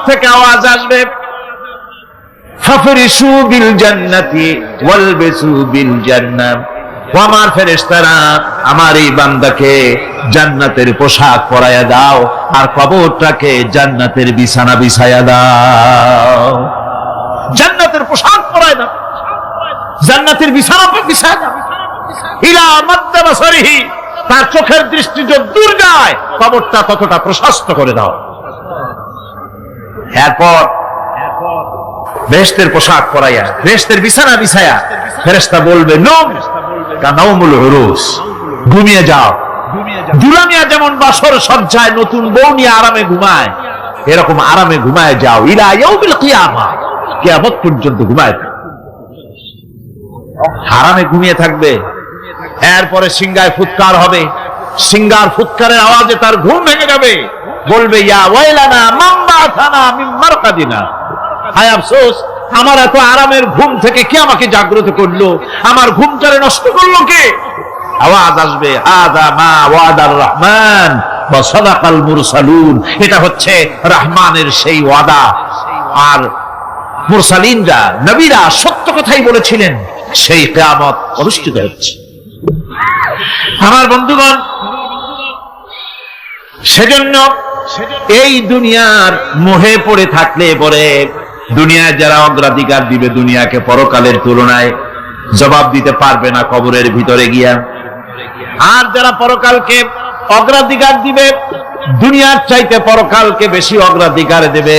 থেকে আওয়াজ আসবে, ফাফরিশু বিল জান্নাতি ওয়ালবিসু বিল জান্নাহ। ও আমার ফেরেশতারা, আমার এই বান্দাকে জান্নাতের পোশাক পরাইয়া দাও আর কবরটাকে জান্নাতের বিছানা বিছাইয়া দাও। জান্নাতের পোশাক পরাইয়া দাও, জান্নাতের বিছানা বিছাইয়া দাও। ইলা মাদ্দা বাসারিহি, তার চোখের দৃষ্টি যত দূর যায় কবরটা ততটা প্রশস্ত করে দাও। এরপর বেহেশতের পোশাক পরাইয়া বেহেশতের বিছানা বিছায়া ফেরেশতা বলবে, নম কানাউমুল উরুস, ঘুমিয়ে যাও। দুলামিয়া যেমন বাসর সজ্জায় নতুন বউ নিয়ে আরামে ঘুমায়, এরকম আরামে ঘুমায় যাও। ইলা ইয়াউমিল কিয়ামা, কিয়ামত পর্যন্ত ঘুমায় আরামে ঘুমিয়ে থাকবে। এরপরে সিংহায় ফুৎকার হবে, সিংহার ফুৎকারের আওয়াজে তার ঘুম ভেঙে যাবে। বলবে, ইয়া ওয়াইলানা মান বাআসানা মিন মারকাদিনা, হায় আফসোস, আমার এত আরামের ঘুম থেকে কে আমাকে জাগ্রত করলো, আমার ঘুমটারে নষ্ট করলো কে? আওয়াজ আসবে, হাযা মা ওয়াদার রহমান ওয়া সাদাকাল মুরসালুন, এটা হচ্ছে রহমানের সেই ওয়াদা, আর মুরসালিনরা নবীরা সত্য কথাই বলেছিলেন, সেই কিয়ামত অনুষ্ঠিত হচ্ছে। আমার বন্ধুগণ, সেজন্য এই দুনিয়ার মোহে পড়ে থাকলে পরে দুনিয়ায় যারা অগ্রাধিকার দিবে দুনিয়াকে পরকালের তুলনায়, জবাব দিতে পারবে না কবরের ভিতরে গিয়া। আর যারা পরকালকে অগ্রাধিকার দিবে, দুনিয়ার চাইতে পরকালকে বেশি অগ্রাধিকার দেবে,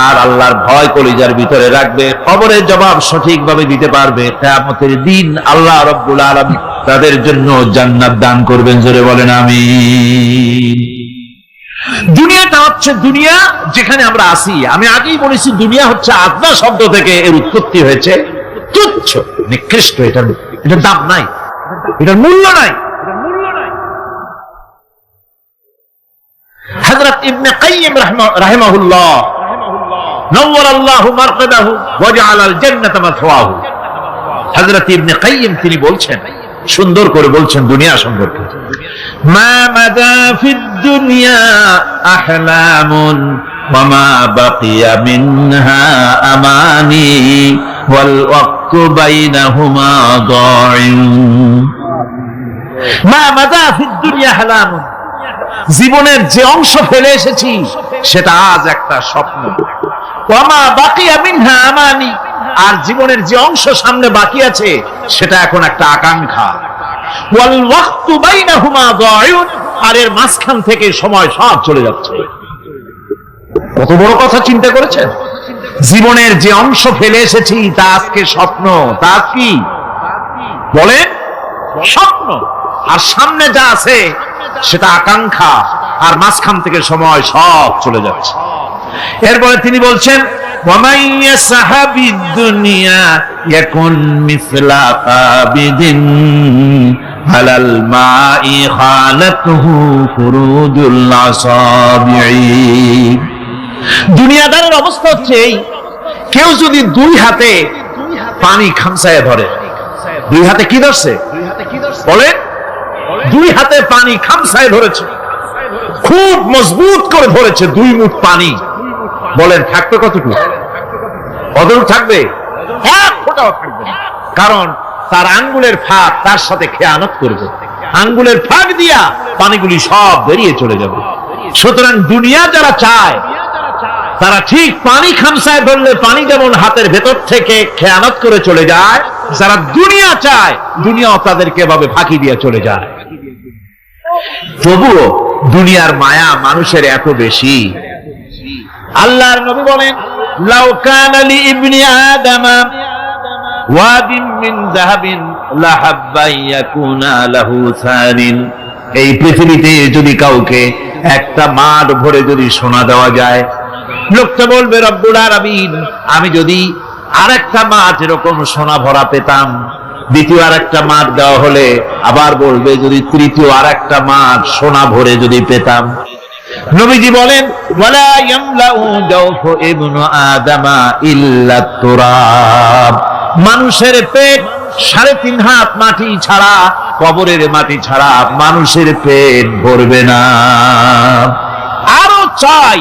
আর আল্লাহর ভয় কলিজার ভিতরে রাখবে, কবরের জবাব সঠিকভাবে দিতে পারবে, কিয়ামতের দিন আল্লাহ রাব্বুল আলামিন তাদের জন্য জান্নাত দান করবেন। জোরে বলেন আমিন। দুনিয়াটা হচ্ছে দুনিয়া যেখানে আমরা আছি। আমি আগেই বলেছি, দুনিয়া হচ্ছে আদনা শব্দ থেকে এর উৎপত্তি হয়েছে। তুচ্ছ, নিকৃষ্ট, এটার দাম নাই, এটার মূল্য নাই। হযরত ইবনে কাইয়্যিম রাহিমাহুল্লাহ, নওয়ারাল্লাহু মারকাদাহু ওয়া জাআলাল জান্নাতা মাথওয়াহু, হযরত ইবনে কাইয়্যিম তিনি বলছেন, সুন্দর করে বলছেন দুনিয়া সম্পর্কে, মা মাদা ফিদ দুনিয়া আহলামুন ওয়া মা বাকিয়া মিনহা আমানি ওয়াল ওয়াক্তু বাইনাহুমা দাইন। মা মাদা ফিদ দুনিয়া আহলামুন, জীবনের যে অংশ ফেলে এসেছি সেটা আজ একটা স্বপ্ন। ওয়া মা বাকিয়া মিনহা আমানি, আর জীবনের যে অংশ সামনে বাকি আছে সেটা এখন একটা আকাঙ্ক্ষা। ওয়াল ওয়াক্তু বাইনাহুমা দাইউন, আর এর মাঝখান থেকে সময় সব চলে যাচ্ছে। কত বড় কথা চিন্তা করেছেন? জীবনের যে অংশ ফেলে এসেছি তা আজকে স্বপ্ন, তা কি বলেন? স্বপ্ন। আর সামনে যা আছে সেটা আকাঙ্ক্ষা, আর মাঝখান থেকে সময় সব চলে যাচ্ছে। এরপরে তিনি বলছেন, وَمَنْ يَسْحَبِ الدُّنْيَا يَكُنْ مِثْلَ قَابِضٍ عَلَى الْمَاءِ خَالَتْهُ فُرُوجُ الْأَصَابِعِ। দুনিয়াদারের অবস্থা হচ্ছে এই, কেউ যদি দুই হাতে পানি খামসায় ধরে, দুই হাতে কি ধরছে বলে? দুই হাতে পানি খামসায় ধরেছে, খুব মজবুত করে ধরেছে, দুই মুঠ পানি। বলেন থাকবে কতটুকু? কতটুকু থাকবে? এক ফোঁটাও থাকবে না, কারণ তার আঙ্গুলের ফাঁক তার সাথে খেয়ানত করবে, আঙ্গুলের ফাঁক দিয়া পানিগুলি সব বেরিয়ে চলে যাবে। সুতরাং দুনিয়া যারা চায় তারা ঠিক পানি খামসায় ধরলে পানি যেমন হাতের ভেতর থেকে খেয়ানত করে চলে যায়, যারা দুনিয়া চায় দুনিয়াও তাদেরকে এভাবে ফাঁকি দিয়ে চলে যায়। তবুও দুনিয়ার মায়া মানুষের এত বেশি। আল্লাহর নবী বলেন, লাউ কানা লি ইবনি আদামা ওয়াদিন মিন যাহাবিন লাহাব্বা ইয়াকুনা লাহু সানিন, এই পৃথিবীতে যদি কাউকে একটা মাঠ ভরে যদি সোনা দেওয়া যায়, লোকটা বলবে, রব্বুল আলামিন, আমি যদি আরেকটা মাঠ এরকম সোনা ভরা পেতাম। দ্বিতীয় আরেকটা মাঠ দেওয়া হলে আবার বলবে, যদি তৃতীয় আরেকটা মাঠ সোনা ভরে যদি পেতাম। নবীজি বলেন, ওয়ালা ইয়ামলাউ জাওফু ইবনু আদামা ইল্লা তুরাব, মানুষের পেট 3.5 হাত মাটি ছাড়া, কবরের মাটি ছাড়া মানুষের পেট ভরবে না। আরো চাই,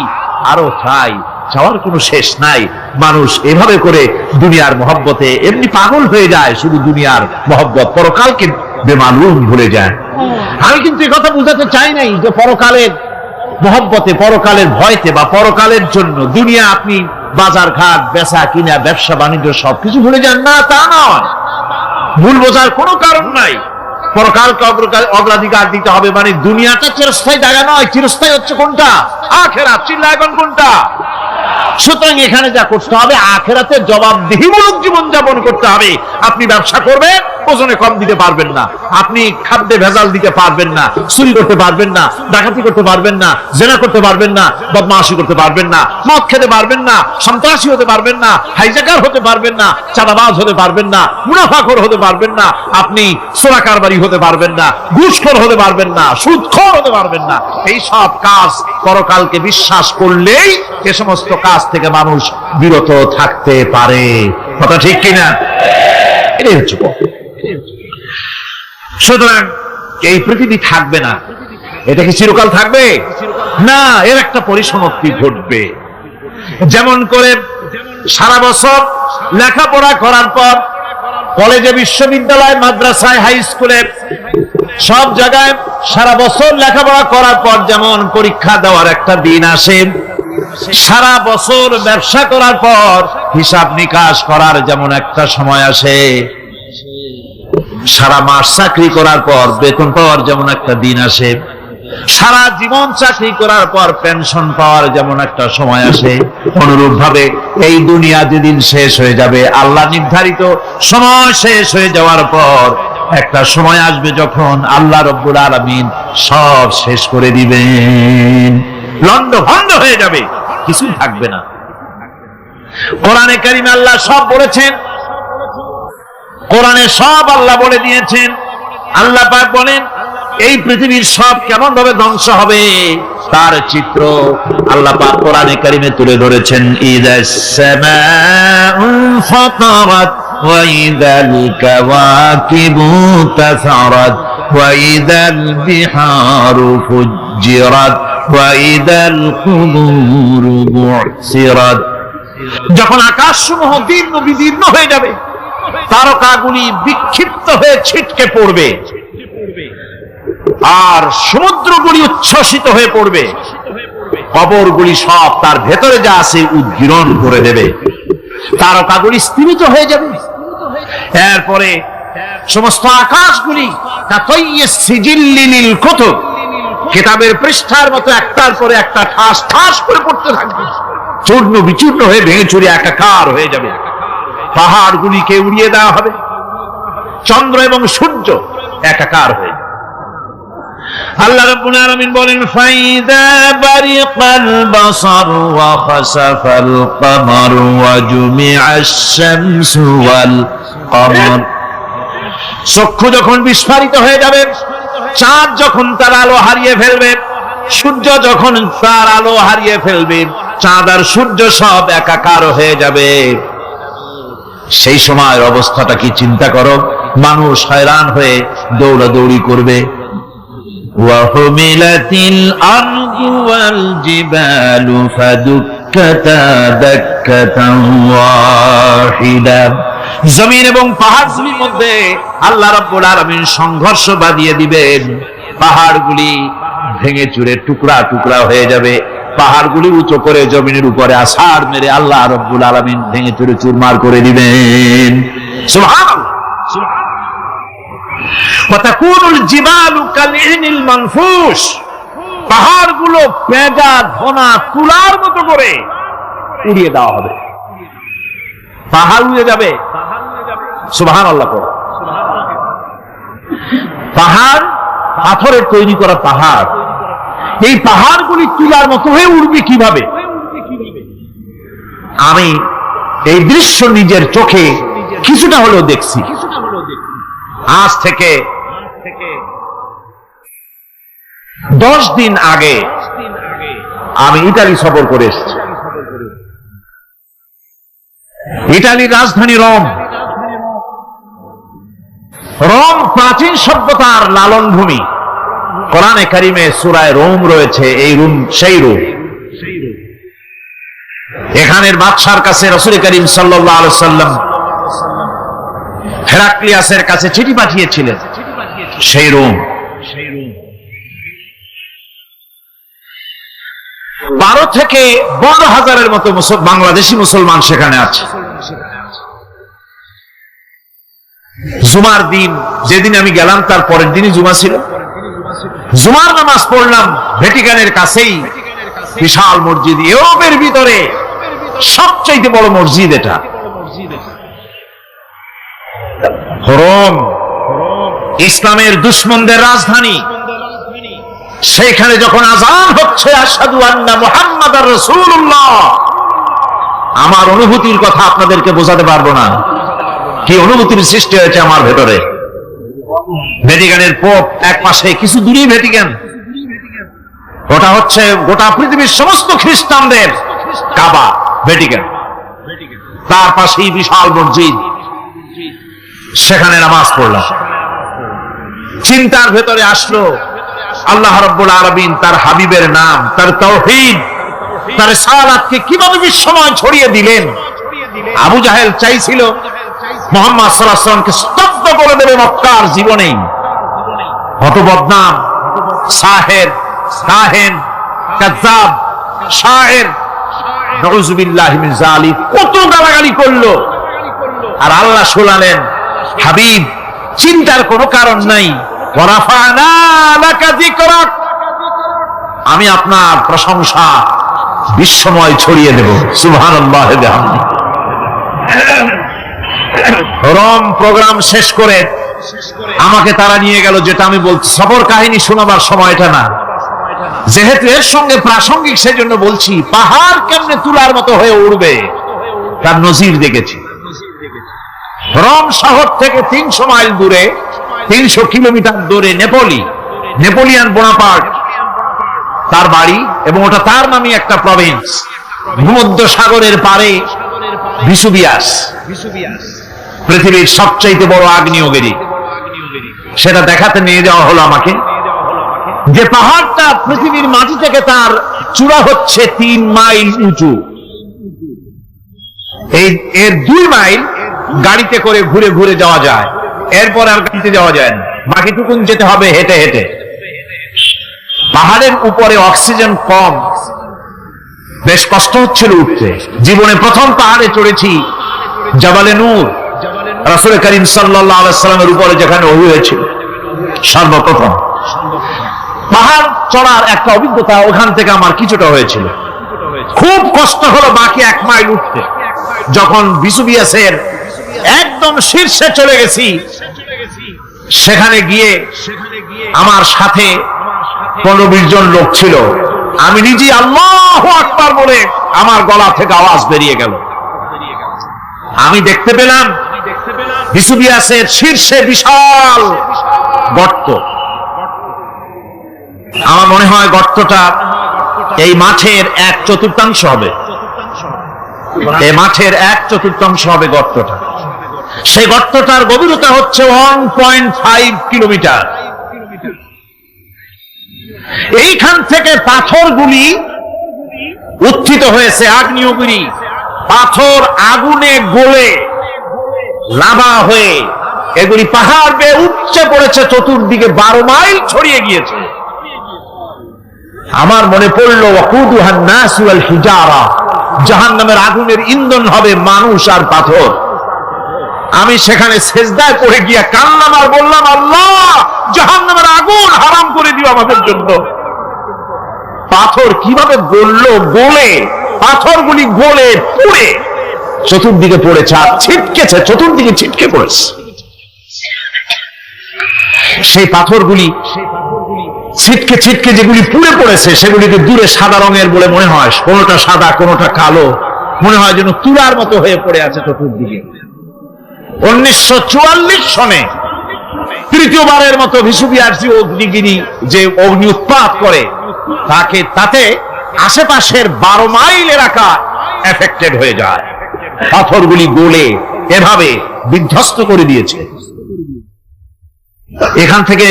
আরো চাই, চাওয়ার কোনো শেষ নাই। মানুষ এভাবে করে দুনিয়ার মহব্বতে এমনি পাগল হয়ে যায়, শুধু দুনিয়ার মহব্বত, পরকালকে বেমালুম ভুলে যায়। আমি কিন্তু এই কথা বুঝাতে চাই নাই যে পরকালের মহব্বতে, পরকালের ভয়তে বা পরকালের জন্য দুনিয়া আপনি বাজার ঘাট, বেচা কিনা, ব্যবসা বাণিজ্য সবকিছু ভুলে যান, না তা নয়। ভুল বোঝার কোনো কারণ নাই। পরকালকে অগ্রাধিকার দিতে হবে, মানে দুনিয়াটা চিরস্থায়ী জায়গা নয়। চিরস্থায়ী হচ্ছে কোনটা? আখিরাত। চিল্লা এখন কোনটা? সুতরাং এখানে যা করতে হবে, আখিরাতে জবাবদিহিমূলক জীবন যাপন করতে হবে। আপনি ব্যবসা করবেন, ওজনে কম দিতে পারবেন না। আপনি খাদ্যে ভেজাল দিতে পারবেন না, চুরি করতে পারবেন না, ডাকাতি করতে পারবেন না, জেনা করতে পারবেন না, বদমাশি করতে পারবেন না, মদ খেতে পারবেন না, সন্ত্রাসী হতে পারবেন না, হাইজ্যাকার হতে পারবেন না, চাঁদাবাজ হতে পারবেন না, মুনাফাখোর হতে পারবেন না, আপনি চোরা কারবারি হতে পারবেন না, ঘুষখোর হতে পারবেন না, সুদখোর হতে পারবেন না। এই সব কাজ পরকালকে বিশ্বাস করলেই এ সমস্ত কাজ থেকে মানুষ বিরত থাকতে পারে। কথা ঠিক কিনা? এটাই হচ্ছে। সুতরাং এই পৃথিবী থাকবে না, এটা কি চিরকাল থাকবে? না, এর একটা পরিসমাপ্তি ঘটবে। যেমন করে সারা বছর লেখাপড়া করার পর কলেজে, বিশ্ববিদ্যালয়, মাদ্রাসায়, হাই স্কুলে, সব জায়গায় সারা বছর লেখাপড়া করার পর যেমন পরীক্ষা দেওয়ার একটা দিন আসে, সারা বছর ব্যবসা করার পর হিসাব নিকাশ করার যেমন একটা সময় আসে, সারা মাস চাকরি করার পর বেতন পাওয়ার যেমন একটা দিন আসে, সারা জীবন চাকরি করার পর পেনশন পাওয়ার যেমন একটা সময় আসে, অনুরূপ ভাবে এই দুনিয়া যেদিন শেষ হয়ে যাবে, আল্লাহ নির্ধারিত সময় শেষ হয়ে যাওয়ার পর একটা সময় আসবে যখন আল্লাহ রব্বুল আলামিন সব শেষ করে দিবেন, লন্ডভন্ড হয়ে যাবে, কিছুই থাকবে না। কোরআনে কারিমে আল্লাহ সব বলেছেন, কোরআনে সব আল্লাহ বলে দিয়েছেন। আল্লাহ পাক বলেন এই পৃথিবীর সব কেমন ভাবে ধ্বংস হবে তার চিত্র আল্লাহ পাক কোরআনে কারিমে তুলে ধরেছেন। ইযাস সামাউ ফাতারাত ওয়া ইযাল কাওয়াকিবু তাসারাত ওয়া ইযাল বিহারু ফুজ্জিরাত ওয়া ইযাল কুবুরু বু'সিরাত। যখন আকাশসমূহ দীর্ঘ বিদীর্ণ হয়ে যাবে, তারকাগুলি বিক্ষিপ্ত হয়ে ছিটকে পড়বে, আর সমুদ্রগুলি উচ্ছ্বসিত হয়ে পড়বে, কবরগুলি সব তার ভেতরে যা আছে উদ্গীরণ করে দেবে, তারকাগুলি স্থিমিত হয়ে যাবে। এরপরে সমস্ত আকাশগুলি কিতাবের পৃষ্ঠার মতো একটার পরে একটা ঠাস ঠাস করে পড়তে থাকবে, চূর্ণ বিচূর্ণ হয়ে ভেঙে চুরে একাকার হয়ে যাবে। পাহাড়গুলিকে উড়িয়ে দেওয়া হবে, চন্দ্র এবং সূর্য একাকার হয়ে যাবে। আল্লাহ রাব্বুল আলামিন বলেন ফাইদা বারিকাল বাসার ওয়া খাসাফাল কমার ওয়া জুমিআশ শামসু ওয়াল কমার। চক্ষু যখন বিস্ফারিত হয়ে যাবে, চাঁদ যখন তার আলো হারিয়ে ফেলবে, সূর্য যখন তার আলো হারিয়ে ফেলবে, চাঁদ আর সূর্য সব একাকার হয়ে যাবে, সেই সময়ের অবস্থাটা কি চিন্তা করো। মানুষ হয়রান হয়ে দৌড়াদৌড়ি করবে। ওয়াহুমিলাতিল আরদু ওয়াল জিবালু ফাদুক্কাতা দাক্কাতান ওয়াহিদা। জমিন এবং পাহাড়গুলির মধ্যে আল্লাহ রাব্বুল আলামিন সংঘর্ষ বাঁধিয়ে দিবেন, পাহাড়গুলি ভেঙে চুরে টুকরা টুকরা হয়ে যাবে, পাহাড়গুলি উঁচু করে জমিনের উপরে আছাড় মেরে আল্লাহ রাব্বুল আলামিন ভেঙে চুরে চুরমার করে দিবেন। সুবহানাল্লাহ। ওয়াতাকুনুল জিবালু কালইনিল মানফুস। পাহাড়গুলো পেঁজা ধোনা তুলার মতো করে উড়িয়ে দেওয়া হবে, পাহাড় উড়ে যাবে। সুবহানাল্লাহ। পাহাড় পাথরের তৈরি করা পাহাড়, এই পাহাড়গুলি তুলার মতো হয়ে উড়বে কিভাবে? আমি এই দৃশ্য নিজের চোখে কিছুটা হলেও দেখছি। আজ থেকে 10 দিন আগে আমি ইতালি সফর করে এসেছি। ইতালির রাজধানী রোম। রোম প্রাচীন সভ্যতার লালন ভূমি। কোরআনে কারিমে সূরায়ে রোম রয়েছে, এই রোম সেই রোম। এখানের বাদশার কাছে রাসূল করিম সাল্লাল্লাহু আলাইহি ওয়াসাল্লাম হেরাক্লিয়াসের কাছে চিঠি পাঠিয়েছিলেন, সেই রোম। 12 থেকে 12,000-এর মতো বাংলাদেশি মুসলমান সেখানে আছে। জুমার দিন, যেদিন আমি গেলাম তার পরের দিনই জুমা ছিল। জুমার নামাজ পড়লাম ভ্যাটিকানের কাছেই বিশাল মসজিদ, ইউরোপের ভিতরে সবচেয়ে বড় মসজিদ এটা। রোম ইসলামের দুশমনদের রাজধানী। সেখানে যখন আযান হচ্ছে আশহাদু আন্না মুহাম্মাদার রাসূলুল্লাহ, আমার অনুভূতির কথা আপনাদেরকে বোঝাতে পারবো না, কি অনুভূতির সৃষ্টি হয়েছে আমার ভেতরে। ভ্যাটিকানের পোপ এক পাশে, কিছু দূরেই ভ্যাটিকান, ওটা হচ্ছে গোটা পৃথিবীর সমস্ত খ্রিস্টানদের কাবা ভ্যাটিকান। তার পাশেই বিশাল মসজিদ, সেখানে নামাজ পড়লাম। চিন্তার ভেতরে আসলো আল্লাহ রাব্বুল আলামিন তার হাবিবের নাম, তার তাওহীদ, তার রিসালাতকে কিভাবে বিশ্বময় ছড়িয়ে দিলেন। আবু জাহেল চাইছিল মুহাম্মদ সাল্লাল্লাহু আলাইহি ওয়াসাল্লামকে স্তব্ধ করে দেবে মক্কার জীবনেই। কত বদনাম, সাহের, কাহেন, কাযযাব, শায়ের, নাউযুবিল্লাহি মিন যালিক, কত গালাগালি করলো। আর আল্লাহ শোনালেন, হাবিব চিন্তার কোনো কারণ নাই, ওয়ারাফা'না লাকা যিকরাক, আমি আপনার প্রশংসা বিশ্বময় ছড়িয়ে দেব। সুবহানাল্লাহ ওয়া বিহামদিহি। রোম প্রোগ্রাম শেষ করে আমাকে তারা নিয়ে গেল, যেটা আমি বলছি সফর কাহিনী শোনাবার সময়টা না, যেহেতু এর সঙ্গে প্রাসঙ্গিক সেজন্য বলছি। পাহাড় কেমনে তুলার মতো হয়ে উড়বে তার নজির দেখেছি। রোম শহর থেকে 300 মাইল দূরে, 300 কিলোমিটার দূরে নেপোলিয়ান বোনাপার্ট তার বাড়ি, এবং ওটা তার নামে একটা প্রভিন্স। ভূমধ্য সাগরের পারে ভিসুভিয়াস, পৃথিবীর সবচাইতে বড় আগ্নেয়গিরি, সেটা দেখাতে নিয়ে যাওয়া হলো আমাকে। যে পাহাড়টা পৃথিবীর মাটি থেকে তার চূড়া হচ্ছে 3 মাইল উঁচু, এর 2 মাইল গাড়িতে করে ঘুরে ঘুরে যাওয়া যায়, এরপর আর গাড়িতে যাওয়া যায় না, বাকিটুকুন যেতে হবে হেঁটে হেঁটে। পাহাড়ের উপরে অক্সিজেন কম, বেশ কষ্ট হচ্ছিল উঠতে। জীবনে প্রথম পাহাড়ে চড়েছি জাবালে নূর, রাসূল করিম সাল্লাল্লাহু আলাইহি ওয়াসাল্লামের উপরে যেখানে ওহী হয়েছিল সর্বপ্রথম। পাহাড় চড়ার একটা অভিজ্ঞতা ওখান থেকে আমার কিছুটা হয়েছিল। খুব কষ্ট হলো বাকি 1 মাইল উঠতে। যখন ভিসুভিয়াসের একদম শীর্ষে চলে গেছি, সেখানে গিয়ে আমার সাথে 15-20 জন লোক ছিল। আমি নিজে আল্লাহু আকবার বলে আমার গলা থেকে আওয়াজ বেরিয়ে গেল। আমি দেখতে পেলাম ভিসুভিয়াসের শীর্ষে বিশাল গর্ত। আমার মনে হয় গর্তটা এই মাঠের 1/4 হবে, এই মাঠের 1/4 হবে গর্তটা। সেই গর্তটার গভীরতা হচ্ছে 1.5 কিলোমিটার। এইখান থেকে পাথরগুলি উত্থিত হয়েছে, আগ্নেয়গিরি পাথর আগুনে গলে লাভা হয়ে এগুলি পাহাড় বেয়ে উপচে পড়েছে, চতুর্দিকে 12 মাইল ছড়িয়ে গিয়েছে। আমার মনে পড়লো ওয়াকুদুহান নাস ওয়াল হিজারা, জাহান্নামের আগুনের ইন্ধন হবে মানুষ আর পাথর। আমি সেখানে সেজদায় পড়ে গিয়া কান্নাম আর বললাম, আল্লাহ জাহান্নামের আগুন হারাম করে দিও আমাদের জন্য। পাথর কিভাবে গলল, গলে পাথরগুলি গলে পুড়ে চতুর্দিকে পড়েছে, আর ছিটকেছে, চতুর্দিকে ছিটকে পড়েছে। সেই পাথরগুলি ছিটকে ছিটকে যেগুলি পুড়ে পড়েছে, সেগুলিকে দূরে সাদা রঙের বলে মনে হয়, কোনোটা সাদা কোনোটা কালো, মনে হয় যেন তুলার মতো হয়ে পড়ে আছে চতুর্দিকে। 1944 সনে তৃতীয়বারের মতো ভিসুভিয়াস অগ্নিগিরি যে অগ্নি উৎপাত করে, তাতে আশেপাশের 12 মাইল এলাকা এফেক্টেড হয়ে যায়। পাথরগুলি গলে এভাবে বিধ্বস্ত করে দিয়েছে। এখান থেকে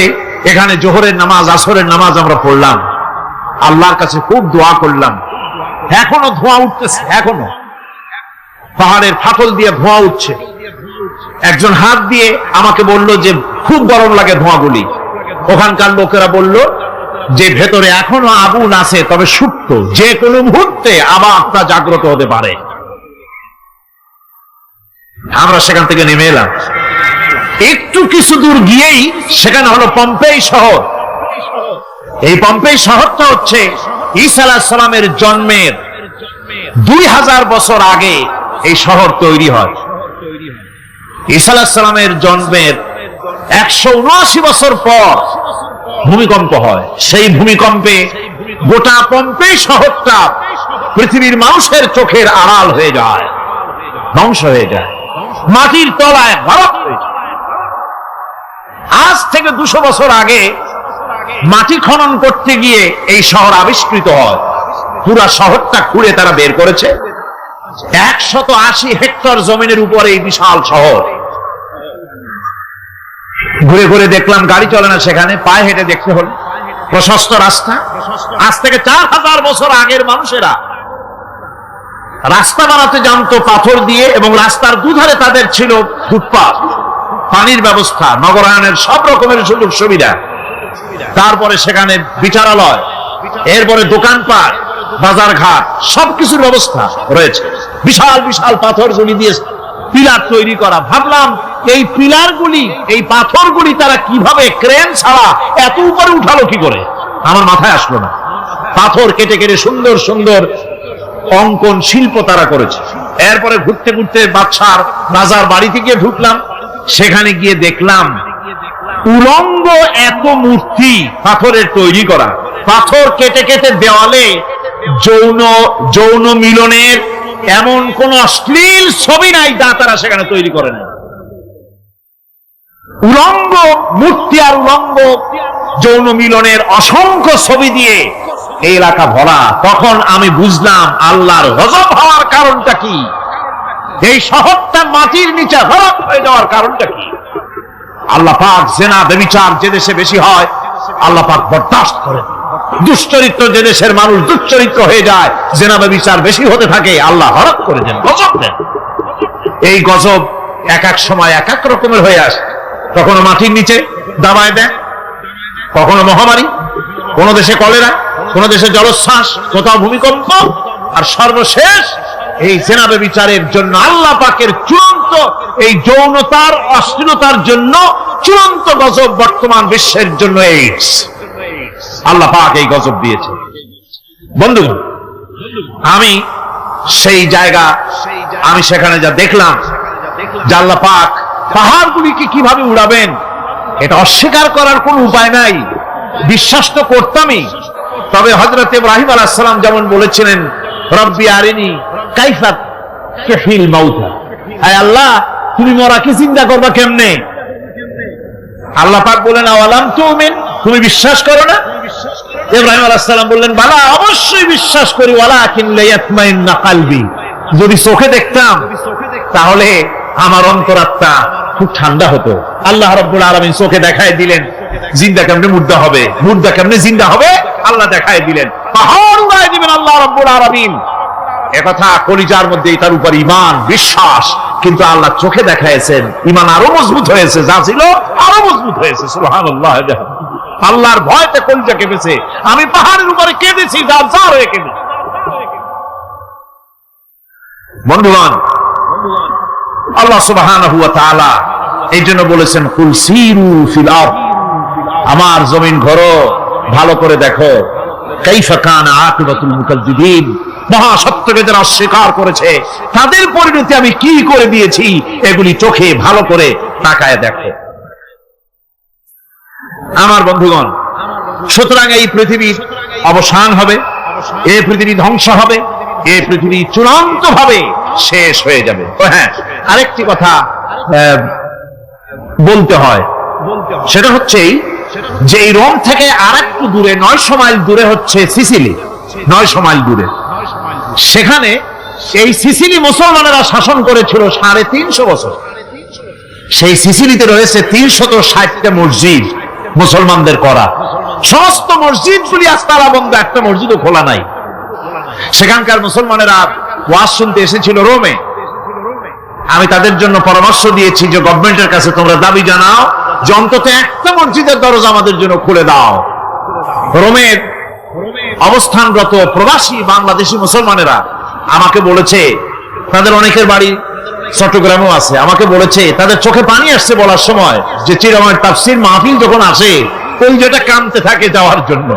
এখানে জোহরের নামাজ, আসরের নামাজ আমরা পড়লাম, আল্লাহর কাছে খুব দোয়া করলাম, এখনো ধোঁয়া উঠতেছে, এখনো পাহাড়ের ফাটল দিয়ে ধোঁয়া উঠছে। একজন হাত দিয়ে আমাকে বলল যে খুব গরম লাগে ধোঁয়াগুলি। ওখানকার লোকেরা বলল যে ভেতরে এখনো আগুন আছে, তবে সুপ্ত, যে কোনো মুহূর্তে আবার তা জাগ্রত হতে পারে। আমরা সেখান থেকে নেমে এলাম। একটু কিছু দূর গিয়েই সেখানে হলো পম্পেই শহর। এই পম্পেই শহরটা হচ্ছে ঈসা আলাইহিস সালামের জন্মের 2000 বছর আগে এই শহর তৈরি হয়। ঈসা আলাইহিস সালামের জন্মের 179 বছর পর ভূমিকম্প হয়। সেই ভূমিকম্পে গোটা পম্পেই শহরটা পৃথিবীর মানুষের চোখের আড়াল হয়ে যায়, ধ্বংস হয়ে যায়, মাটির তলায় ভারত হয়ে যায়। আজ থেকে 200 বছর আগে মাটি খনন করতে গিয়ে এই শহর আবিষ্কৃত হয়। পুরা শহরটা খুঁড়ে তারা বের করেছে। 180 হেক্টর জমিনের উপরে এই বিশাল শহর। ঘুরে ঘুরে দেখলাম গাড়ি চলে না সেখানে, পায়ে হেঁটে দেখতে হল। প্রশস্ত রাস্তা। আজ থেকে 4000 বছর আগের মানুষেরা রাস্তা বানাতে জানতো পাথর দিয়ে, এবং রাস্তার দুধারে তাদের ছিল ফুটপাত, পানির ব্যবস্থা, নগরায়নের সব রকমের সুযোগ সুবিধা। তারপরে সেখানে বিচারালয়, এরপরে দোকানপাট, বাজার ঘাট, সবকিছুর ব্যবস্থা রয়েছে। বিশাল বিশাল পাথরগুলি দিয়ে পিলার তৈরি করা। ভাবলাম এই পিলারগুলি, এই পাথরগুলি তারা কিভাবে ক্রেন ছাড়া এত উপরে উঠালো কি করে, আমার মাথায় আসলো না। পাথর কেটে কেটে সুন্দর সুন্দর অঙ্কন শিল্প তারা করেছে। এরপরে ঘুরতে ঘুরতে বাদশার রাজার বাড়িতে গিয়ে ঢুকলাম। সেখানে গিয়ে দেখলাম উলঙ্গ এত মূর্তি পাথরের তৈরি করা। পাথর কেটে কেটে দেওয়ালে যৌন মিলনের এমন কোন অশ্লীল ছবি নাই যা তারা সেখানে তৈরি করে না। উলঙ্গ মূর্তি আর উলঙ্গ যৌন মিলনের অসংখ্য ছবি দিয়ে এই এলাকা ভরা। তখন আমি বুঝলাম আল্লাহর গজব হওয়ার কারণটা কি, এই শহরটা মাটির নিচে হরপ হয়ে যাওয়ার কারণটা কি। আল্লাহ পাক জেনা ব্যভিচার যে দেশে বেশি হয় আল্লাহ পাক বরদাস্ত করেন। দুশ্চরিত্র যে দেশের মানুষ দুশ্চরিত্র হয়ে যায়, জেনা ব্যভিচার বেশি হতে থাকে, আল্লাহ হরপ করে দেন, গজব দেন। এই গজব এক এক সময় এক এক রকমের হয়ে আসে। কখনো মাটির নিচে দাবায় দেয়, কখনো মহামারী, কোন দেশে কলেরা, কোন দেশে জলোচ্ছ্বাস, কোথাও ভূমিকম্প, আর সর্বশেষ এই জেনা ব্যভিচারের জন্য আল্লাহ পাকের চূড়ান্ত এই যৌনতার অশ্লীলতার জন্য চূড়ান্ত গজব বর্তমান বিশ্বের জন্য এইডস। আল্লাহ পাক এই গজব দিয়েছে। বন্ধুগণ, আমি সেই জায়গা, আমি সেখানে যা দেখলাম যে আল্লাহ পাক পাহাড়গুলিকে কিভাবে উড়াবেন, এটা অস্বীকার করার কোন উপায় নাই। বিশ্বাস তো করতামই। তবে হযরত ইব্রাহিম আলাইহিস সালাম যেমন বলেছিলেন, রব্বি আরিনি কাইফা তুহিল মাউতা, আয় আল্লাহ তুমি মরাকে জিন্দা করবা কেমনে? আল্লাহ পাক বলেন, আওয়ালাম তুমিন, তুমি বিশ্বাস করো না? ইব্রাহিম আলাইহিস সালাম বললেন, বালা, অবশ্যই বিশ্বাস করি, ওয়ালাকিন লিয়াতমাইন্না কলবি, যদি চোখে দেখতাম তাহলে আমার অন্তরাত্মা খুব ঠান্ডা হতো। আল্লাহ রাব্বুল আলামিন চোখে দেখায় দিলেন জিন্দা কেমনে মুর্দা হবে, মুর্দা কেমনে জিন্দা হবে, আল্লাহ দেখায় দিলেন। পাহাড় উড়ায় দিবেন আল্লাহ রাব্বুল আলামিন। একথা কলিজার মধ্যে এটার উপর ঈমান বিশ্বাস, কিন্তু আল্লাহ চোখে দেখাইছেন, ঈমান আরো মজবুত হয়েছে, যা ছিল আরো মজবুত হয়েছে। সুবহানাল্লাহ। আল্লাহর ভয়তে কলিজা কেঁপেছে। আমি পাহাড়ের উপরে কেঁদেছি, যার যার হয়ে কেঁদেছি। বন্ধুগণ, আল্লাহ সুবহানাহু ওয়া তাআলা এই জন্য বলেছেন, কুল সিরু ফিল আরদ, আমার জমিন ঘোরো, ভালো করে দেখো, কাইফা কানা আকিবাতুল মুকাজ্জিবিন, মহাসত্যকে যারা অস্বীকার করেছে তাদের পরিণতি আমি কি করে দিয়েছি, এগুলি চোখে ভালো করে তাকায় দেখো। আমার বন্ধুগণ, সুতরাং এই পৃথিবীর অবসান হবে, এই পৃথিবী ধ্বংস হবে, এই পৃথিবী চূড়ান্ত ভাবে শেষ হয়ে যাবে। হ্যাঁ, আরেকটি কথা বলতে হয়, সেটা হচ্ছে যে এই রোম থেকে আর একটু দূরে 900 মাইল দূরে হচ্ছে সিসিলি। 900 মাইল দূরে, সেখানে এই সিসিলি মুসলমানেরা শাসন করেছিল 350 বছর। সেই সিসিলিতে রয়েছে 360টা মসজিদ মুসলমানদের করা। সমস্ত মসজিদগুলি আজ তালা বন্ধ, একটা মসজিদও খোলা নাই। সেখানকার মুসলমানেরা ওয়াজ শুনতে এসেছিল রোমে। আমি তাদের জন্য পরামর্শ দিয়েছি যে গভর্নমেন্টের কাছে তোমরা দাবি জানাও যে অন্তত একটা মসজিদের দরজা আমাদের জন্য খুলে দাও। রোমের অবস্থানরত প্রবাসী বাংলাদেশি মুসলমানেরা আমাকে বলেছে, তাদের অনেকের বাড়ি চট্টগ্রামেও আছে, আমাকে বলেছে তাদের চোখে পানি আসছে বলার সময় যে চিরামের তাফসীর মাহফিল যখন আসে ওই যেটা কামতে থাকে যাওয়ার জন্য।